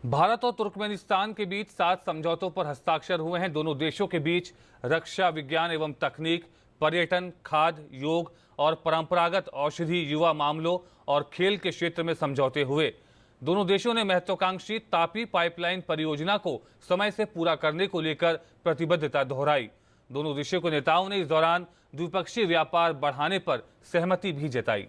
भारत और तुर्कमेनिस्तान के बीच 7 समझौतों पर हस्ताक्षर हुए हैं। दोनों देशों के बीच रक्षा, विज्ञान एवं तकनीक, पर्यटन, खाद्य, योग और परंपरागत औषधि, युवा मामलों और खेल के क्षेत्र में समझौते हुए। दोनों देशों ने महत्वाकांक्षी तापी पाइपलाइन परियोजना को समय से पूरा करने को लेकर प्रतिबद्धता दोहराई। दोनों देशों के नेताओं ने इस दौरान द्विपक्षीय व्यापार बढ़ाने पर सहमति भी जताई।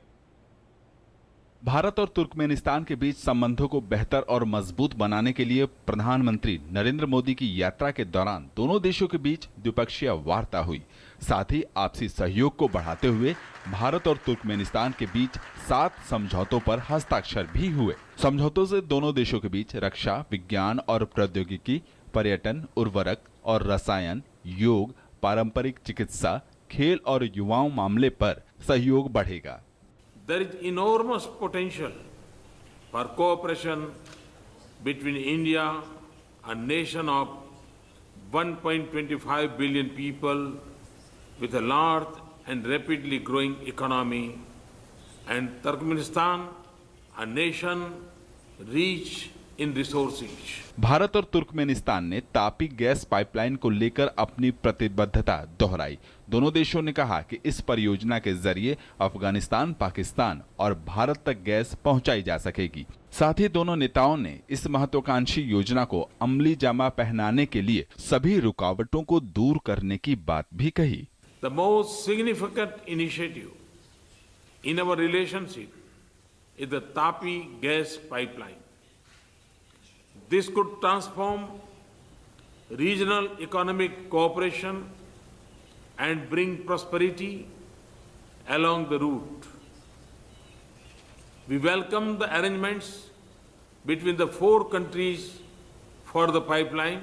भारत और तुर्कमेनिस्तान के बीच संबंधों को बेहतर और मजबूत बनाने के लिए प्रधानमंत्री नरेंद्र मोदी की यात्रा के दौरान दोनों देशों के बीच द्विपक्षीय वार्ता हुई। साथ ही आपसी सहयोग को बढ़ाते हुए भारत और तुर्कमेनिस्तान के बीच 7 समझौतों पर हस्ताक्षर भी हुए। समझौतों से दोनों देशों के बीच रक्षा, विज्ञान और प्रौद्योगिकी, पर्यटन, उर्वरक और रसायन, योग, पारंपरिक चिकित्सा, खेल और युवाओं मामले पर सहयोग बढ़ेगा। There is enormous potential for cooperation between India, a nation of 1.25 billion people with a large and rapidly growing economy, and Turkmenistan, a nation rich in resources. Bharat और तुर्कमेनिस्तान ने तापी गैस पाइपलाइन को लेकर अपनी प्रतिबद्धता दोहराई। दोनों देशों ने कहा कि इस परियोजना के जरिए अफगानिस्तान, पाकिस्तान और भारत तक गैस पहुंचाई जा सकेगी। साथ ही दोनों नेताओं ने इस महत्वाकांक्षी योजना को अमली जामा पहनाने के लिए सभी रुकावटों को दूर करने की बात भी कही। The most significant initiative in our relationship is the Tapi gas pipeline. This could transform regional economic cooperation and bring prosperity along the route. We welcome the arrangements between the 4 countries for the pipeline.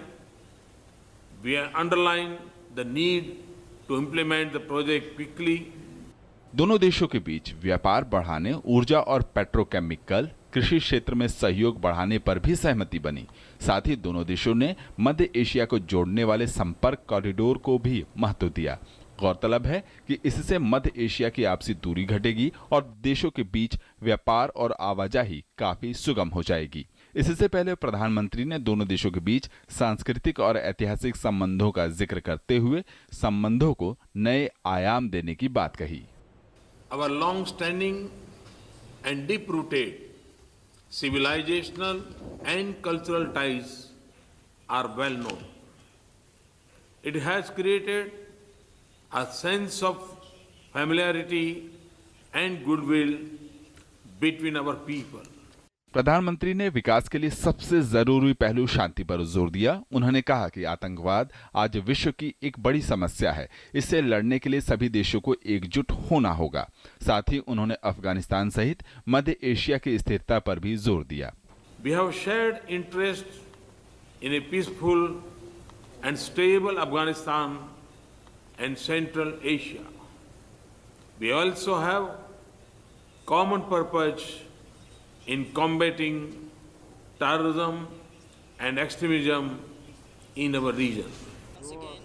We underline the need to implement the project quickly. दोनों देशों के बीच व्यापार बढ़ाने, ऊर्जा और petrochemical, कृषि क्षेत्र में सहयोग बढ़ाने पर भी सहमति बनी। साथ ही दोनों देशों ने मध्य एशिया को जोड़ने वाले संपर्क कॉरिडोर को भी महत्व दिया। गौरतलब है कि इससे मध्य एशिया की आपसी दूरी घटेगी और देशों के बीच व्यापार और आवाजाही काफी सुगम हो जाएगी। इससे पहले प्रधानमंत्री ने दोनों देशों के बीच सांस्कृतिक और ऐतिहासिक संबंधों का जिक्र करते हुए संबंधों को नए आयाम देने की बात कही। Our long-standing and deep-rooted civilizational and cultural ties are well known. It has created a sense of familiarity and goodwill between our people. प्रधानमंत्री ने विकास के लिए सबसे जरूरी पहलू शांति पर जोर दिया। उन्होंने कहा कि आतंकवाद आज विश्व की एक बड़ी समस्या है। इससे लड़ने के लिए सभी देशों को एकजुट होना होगा। साथ ही उन्होंने अफगानिस्तान सहित मध्य एशिया की स्थिरता पर भी जोर दिया। We have shared interest in a peaceful and stable Afghanistan and Central Asia. We also have common purpose in combating terrorism and extremism in our region.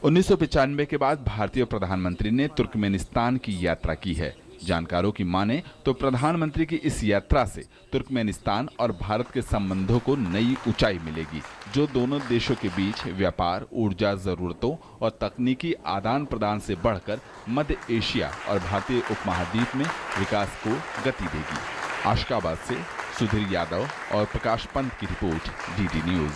1995 के बाद भारतीय प्रधानमंत्री ने तुर्कमेनिस्तान की यात्रा की है। जानकारों की माने तो प्रधानमंत्री की इस यात्रा से तुर्कमेनिस्तान और भारत के संबंधों को नई ऊंचाई मिलेगी, जो दोनों देशों के बीच व्यापार, ऊर्जा जरूरतों और तकनीकी आदान प्रदान से बढ़कर मध्य एशिया और भारतीय उपमहाद्वीप में विकास को गति देगी। आशकाबाद से सुधीर यादव और प्रकाश पंत की रिपोर्ट, डीडी न्यूज।